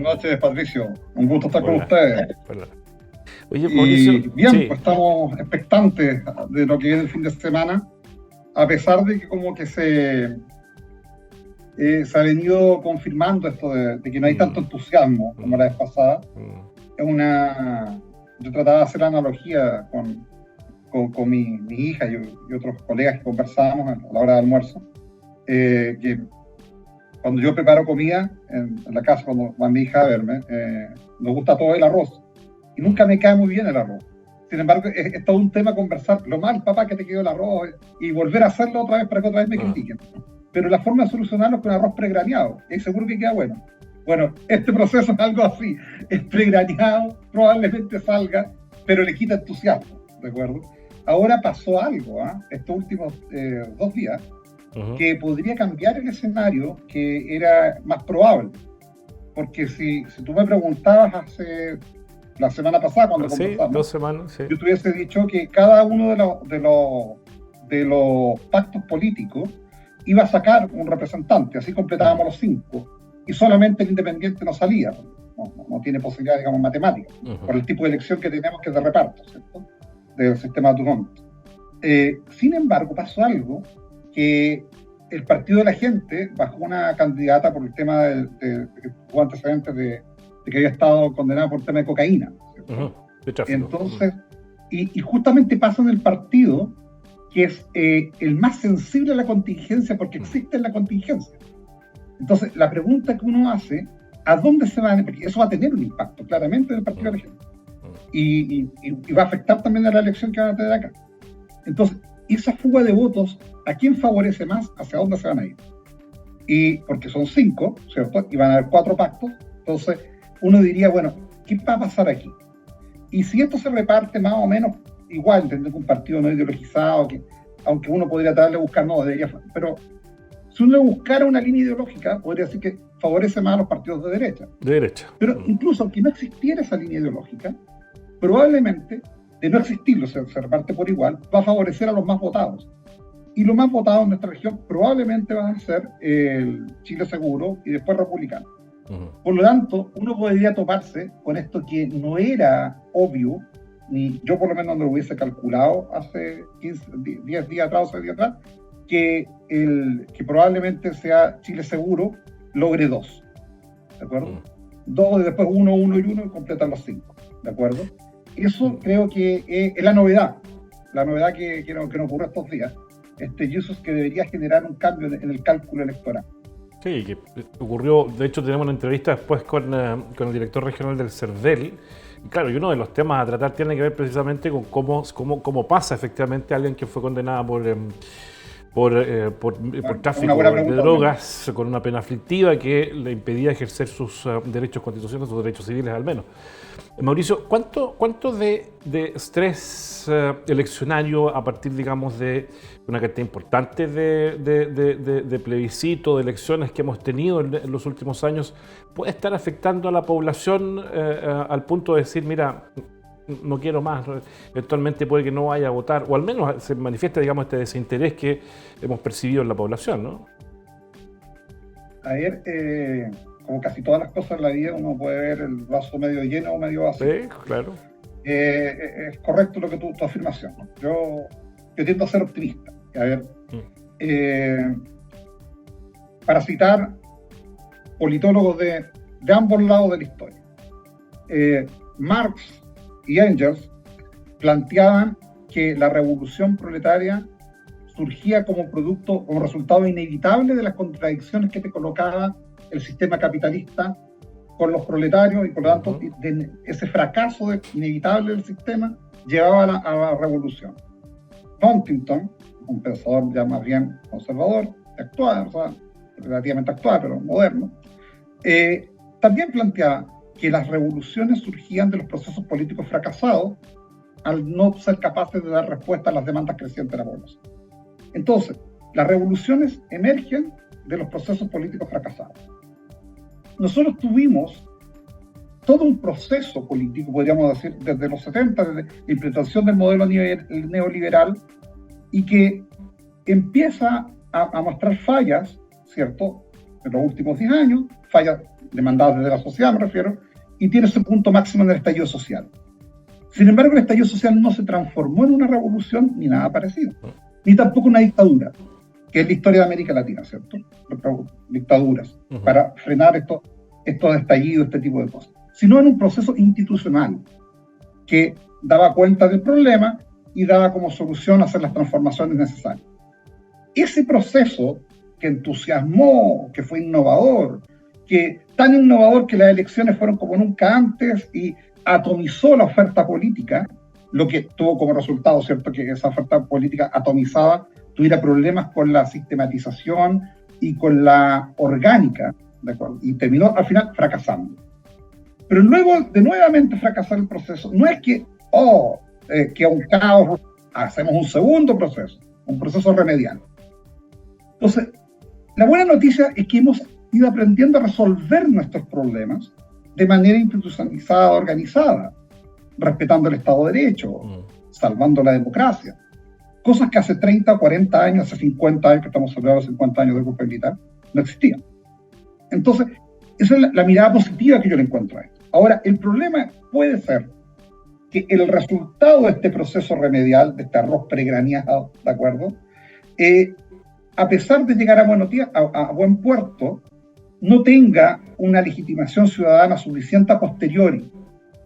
noches, Patricio. Un gusto estar con Hola. ustedes. Hola. Oye, Y Mauricio, bien, sí. pues estamos expectantes de lo que viene el fin de semana, a pesar de que como que se ha venido confirmando esto de que no hay tanto entusiasmo como la vez pasada. Es yo trataba de hacer la analogía con mi hija y otros colegas que conversábamos a la hora de almuerzo, que cuando yo preparo comida en la casa, cuando va mi hija a verme, nos gusta todo el arroz. Y nunca me cae muy bien el arroz. Sin embargo, es todo un tema conversar lo mal, papá, que te quedó el arroz, y volver a hacerlo otra vez para que otra vez me critiquen. Pero la forma de solucionarlo es con arroz pregraneado, y seguro que queda bueno. Bueno, este proceso es algo así, es pregraneado, probablemente salga, pero le quita entusiasmo, ¿de acuerdo? Ahora pasó algo, estos últimos 2 días, que podría cambiar el escenario, que era más probable. Porque si tú me preguntabas la semana pasada cuando conversamos, 2 semanas, sí. yo te hubiese dicho que cada uno de los pactos políticos iba a sacar un representante, así completábamos los 5, y solamente el independiente no salía, no tiene posibilidad, digamos, matemática, por el tipo de elección que tenemos, que es de reparto, ¿cierto?, del sistema autonómico. Sin embargo, pasó algo, que el Partido de la Gente bajó una candidata por el tema de que tuvo antecedentes de que había estado condenado por tema de cocaína. De tráfico. Entonces, y justamente pasa en el partido que es el más sensible a la contingencia, porque existe la contingencia. Entonces, la pregunta que uno hace, ¿a dónde se va? Porque eso va a tener un impacto claramente en el Partido de la Gente. Y va a afectar también a la elección que van a tener acá. Entonces, esa fuga de votos, ¿a quién favorece más? ¿Hacia dónde se van a ir? Y porque son 5, ¿cierto? Y van a haber 4 pactos. Entonces, uno diría, bueno, ¿qué va a pasar aquí? Y si esto se reparte más o menos igual, entender que un partido no ideologizado, que aunque uno podría tratar de buscar, no, debería, pero si uno buscara una línea ideológica, podría decir que favorece más a los partidos de derecha. De derecha. Pero incluso aunque no existiera esa línea ideológica, probablemente, de no existirlo, se reparte por igual, va a favorecer a los más votados. Y los más votados en nuestra región probablemente van a ser el Chile Seguro y después Republicano. Por lo tanto, uno podría toparse con esto que no era obvio, ni yo por lo menos no lo hubiese calculado hace 10 días atrás o 6 días atrás, que probablemente sea Chile Seguro logre 2, ¿de acuerdo? 2 y después 1 y 1 y completan los 5, ¿de acuerdo? Eso creo que es la novedad que no ocurre estos días, y eso es que debería generar un cambio en el cálculo electoral. Sí, que ocurrió. De hecho, tenemos una entrevista después con el director regional del CERVEL. Y claro, y uno de los temas a tratar tiene que ver precisamente con cómo pasa efectivamente a alguien que fue condenado por tráfico de drogas, con una pena aflictiva que le impedía ejercer sus derechos constitucionales, sus derechos civiles al menos. Mauricio, ¿cuánto de estrés eleccionario a partir, digamos, de una cantidad importante de plebiscitos, de elecciones que hemos tenido en los últimos años, puede estar afectando a la población al punto de decir, mira, no quiero más, eventualmente puede que no vaya a votar, o al menos se manifiesta, digamos, este desinterés que hemos percibido en la población, ¿no? A ver, como casi todas las cosas en la vida, uno puede ver el vaso medio lleno o medio vacío. Sí, claro. Es correcto lo que tu afirmación, ¿no? Yo tiendo a ser optimista. A ver, para citar politólogos de ambos lados de la historia, Marx y Engels planteaban que la revolución proletaria surgía como resultado inevitable de las contradicciones que te colocaba el sistema capitalista con los proletarios, y por lo tanto ese fracaso inevitable del sistema llevaba a la revolución. Huntington, un pensador ya más bien conservador, actual, o sea, relativamente actual, pero moderno, también planteaba que las revoluciones surgían de los procesos políticos fracasados al no ser capaces de dar respuesta a las demandas crecientes de la población. Entonces, las revoluciones emergen de los procesos políticos fracasados. Nosotros tuvimos todo un proceso político, podríamos decir, desde los 70, desde la implementación del modelo neoliberal, y que empieza a mostrar fallas, ¿cierto?, en los últimos 10 años, fallas demandadas desde la sociedad, me refiero, y tiene su punto máximo en el estallido social. Sin embargo, el estallido social no se transformó en una revolución ni nada parecido, ni tampoco una dictadura, que es la historia de América Latina, ¿cierto? Dictaduras, para frenar estos estallidos, este tipo de cosas, sino en un proceso institucional que daba cuenta del problema y daba como solución hacer las transformaciones necesarias. Ese proceso que entusiasmó, que fue innovador, que tan innovador que las elecciones fueron como nunca antes y atomizó la oferta política, lo que tuvo como resultado, ¿cierto?, que esa oferta política atomizada tuviera problemas con la sistematización y con la orgánica, ¿de acuerdo? Y terminó al final fracasando. Pero luego de nuevamente fracasar el proceso, no es que, que a un caos hacemos un segundo proceso, un proceso remedial. Entonces, la buena noticia es que hemos ido aprendiendo a resolver nuestros problemas de manera institucionalizada, organizada, respetando el Estado de Derecho, salvando la democracia. Cosas que hace 30, 40 años, hace 50 años, que estamos celebrando 50 años de golpe militar, no existían. Entonces, esa es la mirada positiva que yo le encuentro a esto. Ahora, el problema puede ser que el resultado de este proceso remedial, de este arroz pregraneado, ¿de acuerdo?, a pesar de llegar a buen puerto, no tenga una legitimación ciudadana suficiente a posteriori,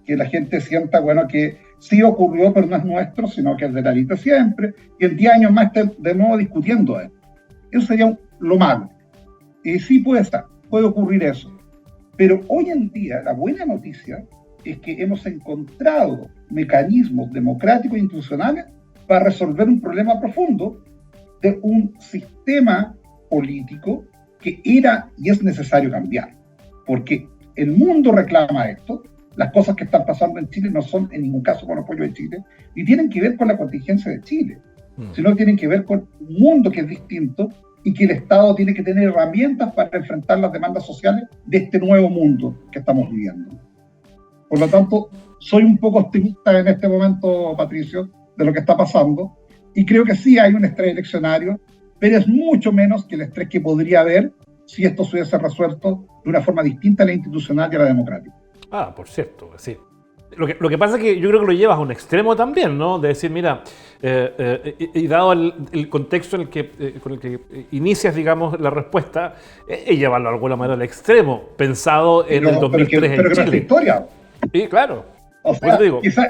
que la gente sienta, bueno, que sí ocurrió, pero no es nuestro, sino que es de la élite siempre, y en 10 años más estén de nuevo discutiendo esto. Eso sería lo malo. Y sí puede ocurrir eso. Pero hoy en día, la buena noticia es que hemos encontrado mecanismos democráticos e institucionales para resolver un problema profundo de un sistema político que era y es necesario cambiar. Porque el mundo reclama esto. Las cosas que están pasando en Chile no son en ningún caso con apoyo de Chile, ni tienen que ver con la contingencia de Chile, sino tienen que ver con un mundo que es distinto y que el Estado tiene que tener herramientas para enfrentar las demandas sociales de este nuevo mundo que estamos viviendo. Por lo tanto, soy un poco optimista en este momento, Patricio, de lo que está pasando, y creo que sí hay un estrés eleccionario, pero es mucho menos que el estrés que podría haber si esto se hubiese resuelto de una forma distinta a la institucional y a la democrática. Por cierto, sí. Lo que pasa es que yo creo que lo llevas a un extremo también, ¿no? De decir, mira, y dado el contexto en el que, con el que inicias, digamos, la respuesta, llevarlo de alguna manera al extremo, pensado en el 2003 pero en que Chile. Historia. Sí, claro. O sea,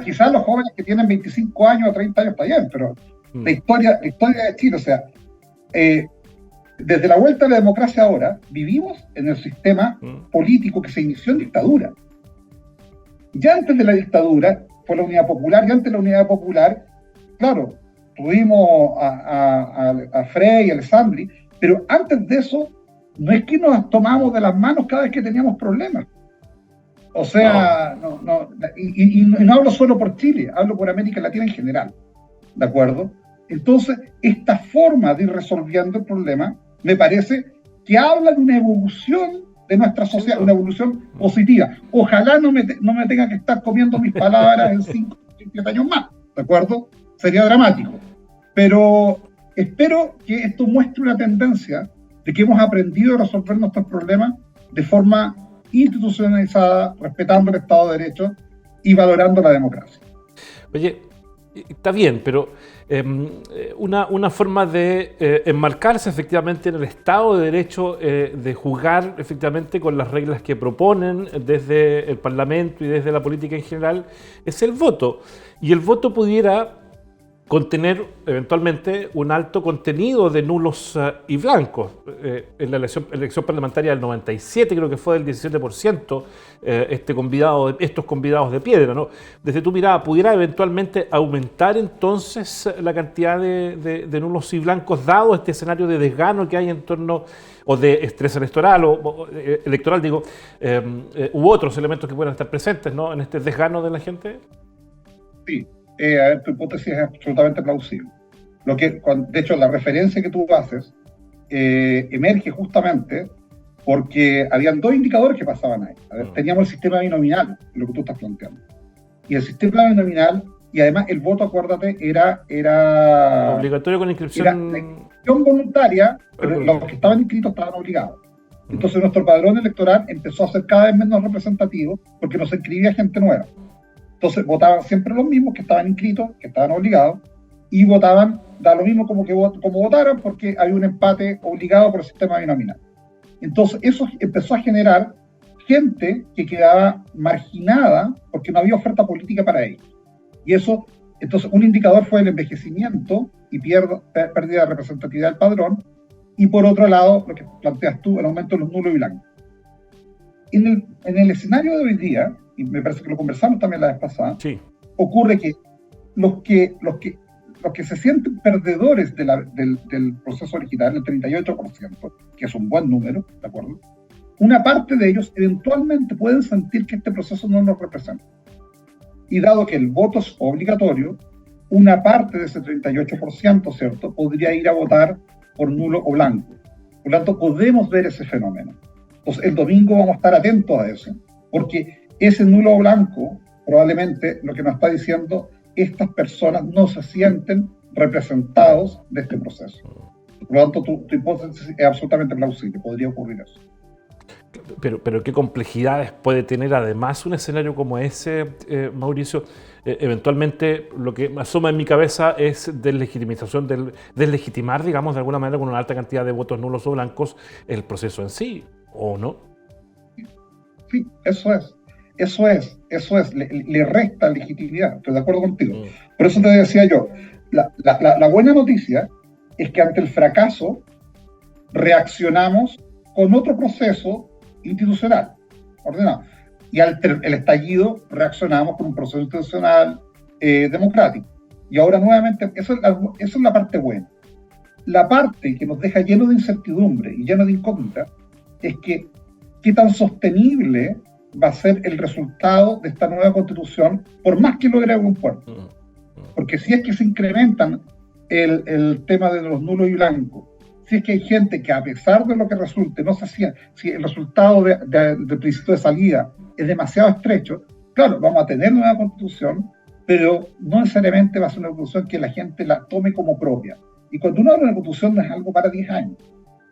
quizás los jóvenes que tienen 25 años o 30 años está bien, pero la historia de Chile, o sea, desde la vuelta a la democracia ahora, vivimos en el sistema político que se inició en dictadura. Ya antes de la dictadura fue la Unidad Popular, y antes de la Unidad Popular, claro, tuvimos a Frei y a Alessandri, pero antes de eso, no es que nos tomamos de las manos cada vez que teníamos problemas. O sea, y no hablo solo por Chile, hablo por América Latina en general, ¿de acuerdo? Entonces, esta forma de ir resolviendo el problema, me parece que habla de una evolución de nuestra sociedad, una evolución positiva. Ojalá no me tenga que estar comiendo mis palabras en 5 o 7 años más, ¿de acuerdo? Sería dramático. Pero espero que esto muestre una tendencia de que hemos aprendido a resolver nuestros problemas de forma institucionalizada, respetando el Estado de Derecho y valorando la democracia. Oye, está bien, pero una forma de enmarcarse efectivamente en el Estado de Derecho, de jugar efectivamente con las reglas que proponen desde el Parlamento y desde la política en general, es el voto. Y el voto pudiera contener eventualmente un alto contenido de nulos y blancos. En la elección parlamentaria del 97 creo que fue del 17% estos convidados de piedra, ¿no? Desde tu mirada, ¿pudiera eventualmente aumentar entonces la cantidad de nulos y blancos dado este escenario de desgano que hay en torno, o de estrés electoral, u otros elementos que puedan estar presentes, ¿no?, en este desgano de la gente? Sí. Tu hipótesis es absolutamente plausible. De hecho, la referencia que tú haces emerge justamente porque habían 2 indicadores que pasaban ahí. Teníamos el sistema binominal, lo que tú estás planteando. Y el sistema binominal, y además el voto, acuérdate, era obligatorio con inscripción. Era la inscripción voluntaria, pero los que estaban inscritos estaban obligados. Entonces nuestro padrón electoral empezó a ser cada vez menos representativo porque nos inscribía gente nueva. Entonces votaban siempre los mismos que estaban inscritos, que estaban obligados, y votaban, da lo mismo como votaran, porque hay un empate obligado por el sistema binominal. Entonces eso empezó a generar gente que quedaba marginada porque no había oferta política para ellos. Y eso, entonces un indicador fue el envejecimiento y pérdida de representatividad del padrón, y por otro lado, lo que planteas tú, el aumento de los nulos y blancos. En el escenario de hoy día, y me parece que lo conversamos también la vez pasada, sí, ocurre que los que se sienten perdedores del proceso original, el 38%, que es un buen número, ¿de acuerdo? Una parte de ellos eventualmente pueden sentir que este proceso no los representa. Y dado que el voto es obligatorio, una parte de ese 38%, ¿cierto?, podría ir a votar por nulo o blanco. Por lo tanto, podemos ver ese fenómeno. Entonces, el domingo vamos a estar atentos a eso, porque ese nulo o blanco, probablemente lo que nos está diciendo, estas personas no se sienten representados de este proceso. Por lo tanto, tu hipótesis es absolutamente plausible, podría ocurrir eso. Pero ¿qué complejidades puede tener además un escenario como ese, Mauricio? Eventualmente lo que asoma en mi cabeza es deslegitimar, digamos, de alguna manera con una alta cantidad de votos nulos o blancos el proceso en sí, ¿o no? Sí, eso es, le resta legitimidad, estoy de acuerdo contigo. Por eso te decía yo, la buena noticia es que ante el fracaso reaccionamos con otro proceso institucional, ordenado. Y el estallido reaccionamos con un proceso institucional democrático. Y ahora nuevamente, eso es la parte buena. La parte que nos deja lleno de incertidumbre y lleno de incógnita es que qué tan sostenible va a ser el resultado de esta nueva constitución, por más que logre algún puerto. Porque si es que se incrementan el tema de los nulos y blancos, si es que hay gente que a pesar de lo que resulte, no se hacía, si el resultado del principio de salida es demasiado estrecho, claro, vamos a tener una constitución, pero no necesariamente va a ser una constitución que la gente la tome como propia. Y cuando uno habla de una constitución no es algo para 10 años,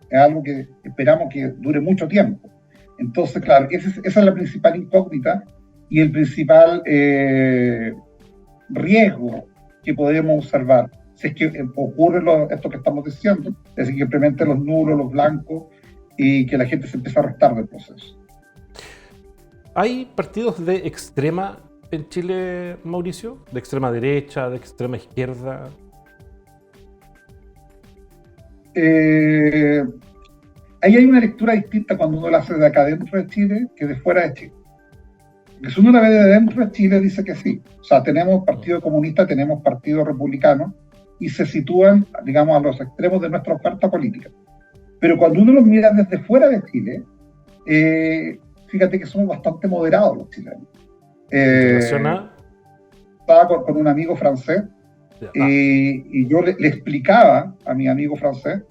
es algo que esperamos que dure mucho tiempo. Entonces, claro, esa es la principal incógnita y el principal riesgo que podemos observar. Si es que ocurre esto que estamos diciendo, es decir, que implementen los nulos, los blancos, y que la gente se empiece a restar del proceso. ¿Hay partidos de extrema en Chile, Mauricio? ¿De extrema derecha, de extrema izquierda? Ahí hay una lectura distinta cuando uno la hace de acá dentro de Chile que de fuera de Chile. Porque si uno la ve de dentro de Chile, dice que sí. O sea, tenemos partido comunista, tenemos partido republicano, y se sitúan, digamos, a los extremos de nuestra oferta política. Pero cuando uno los mira desde fuera de Chile, fíjate que somos bastante moderados los chilenos. Estaba con un amigo francés y yo le explicaba a mi amigo francés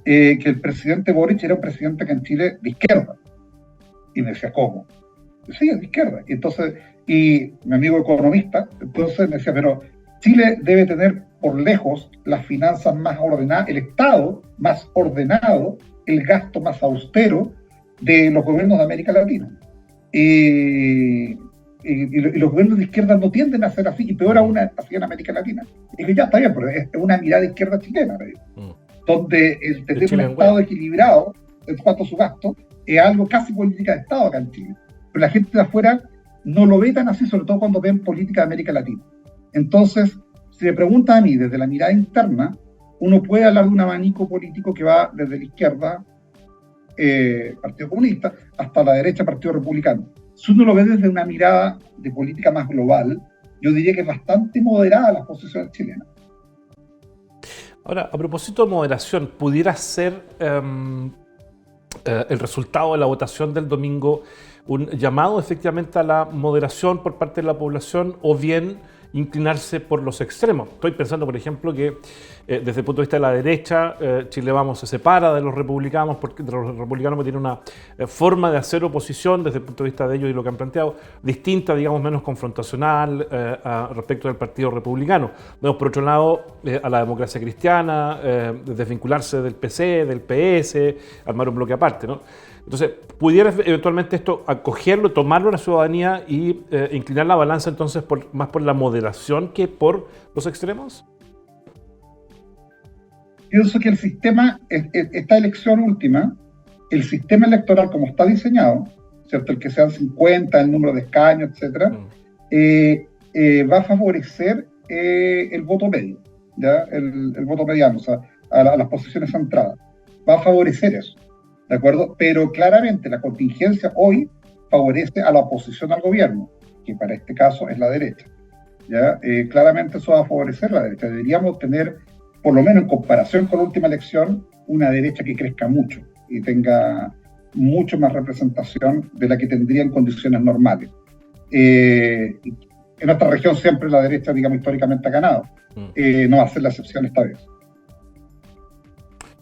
que el presidente Boric era un presidente que en Chile de izquierda. Y me decía, ¿cómo? Sí, es de izquierda. Y mi amigo economista, entonces me decía, pero Chile debe tener por lejos las finanzas más ordenadas, el Estado más ordenado, el gasto más austero de los gobiernos de América Latina. Y los gobiernos de izquierda no tienden a ser así, y peor aún así en América Latina. Y que ya está bien, pero es una mirada izquierda chilena, donde el tener un Estado equilibrado en cuanto a su gasto es algo casi política de Estado acá en Chile. Pero la gente de afuera no lo ve tan así, sobre todo cuando ven política de América Latina. Entonces, si me preguntan a mí, desde la mirada interna, uno puede hablar de un abanico político que va desde la izquierda, Partido Comunista, hasta la derecha, Partido Republicano. Si uno lo ve desde una mirada de política más global, yo diría que es bastante moderada las posiciones chilenas. Ahora, a propósito de moderación, ¿pudiera ser el resultado de la votación del domingo un llamado efectivamente a la moderación por parte de la población o bien inclinarse por los extremos? Estoy pensando, por ejemplo, que desde el punto de vista de la derecha, Chile Vamos se separa de los republicanos porque tienen una forma de hacer oposición desde el punto de vista de ellos y lo que han planteado, distinta, digamos, menos confrontacional respecto del Partido Republicano. Vemos, por otro lado, a la democracia cristiana, desvincularse del PC, del PS, armar un bloque aparte, ¿no? Entonces, ¿pudiera eventualmente esto acogerlo, tomarlo a la ciudadanía y inclinar la balanza entonces más por la moderación que por los extremos? Pienso que el sistema, esta elección última, el sistema electoral como está diseñado, ¿cierto? El que sean 50, el número de escaños, etcétera, va a favorecer el voto medio, ¿ya? El voto mediano, o sea, a las posiciones centradas. Va a favorecer eso, ¿de acuerdo? Pero claramente la contingencia hoy favorece a la oposición al gobierno, que para este caso es la derecha, ¿ya? Claramente eso va a favorecer la derecha. Deberíamos tener, por lo menos en comparación con la última elección, una derecha que crezca mucho y tenga mucho más representación de la que tendría en condiciones normales. En nuestra región siempre la derecha, digamos, históricamente ha ganado. No va a ser la excepción esta vez.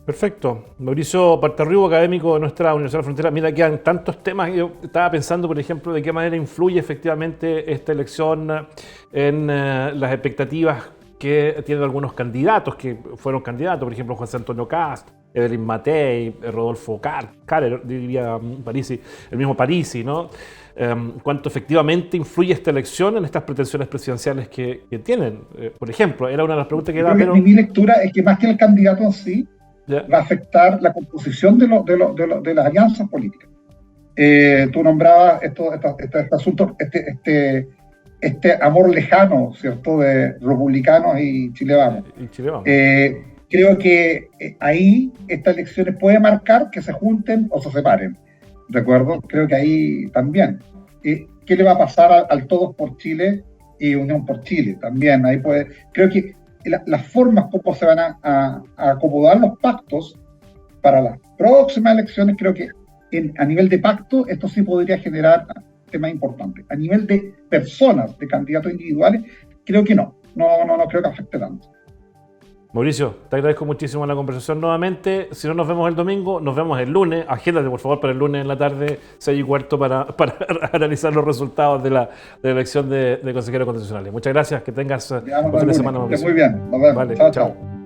Perfecto. Mauricio Partarribo, académico de nuestra Universidad de la Frontera. Mira, quedan tantos temas. Yo estaba pensando, por ejemplo, de qué manera influye efectivamente esta elección en las expectativas que tienen algunos candidatos que fueron candidatos, por ejemplo, José Antonio Cast, Evelyn Matei, Rodolfo Carer, diría Parisi, el mismo Parisi, ¿no? Cuánto efectivamente influye esta elección en estas pretensiones presidenciales que tienen. Por ejemplo, era una de las preguntas que daba. Mi lectura es que más que el candidato en sí, va a afectar la composición de las alianzas políticas. Tú nombrabas este asunto, este amor lejano, ¿cierto?, de republicanos y Chile Vamos. Creo que ahí estas elecciones pueden marcar que se junten o se separen, ¿de acuerdo? Creo que ahí también. ¿Qué le va a pasar al Todos por Chile y Unión por Chile? También ahí puede. Creo que las formas como se van a acomodar los pactos para las próximas elecciones, creo que a nivel de pacto esto sí podría generar temas importantes. A nivel de personas, de candidatos individuales, creo que no creo que afecte tanto. Mauricio, te agradezco muchísimo la conversación nuevamente. Si no nos vemos el domingo, nos vemos el lunes. Agéndate, por favor, para el lunes en la tarde, 6:15, para analizar los resultados de la elección de consejeros constitucionales. Muchas gracias, que tengas un fin de semana, Mauricio. Muy bien, nos vemos. Vale, chao.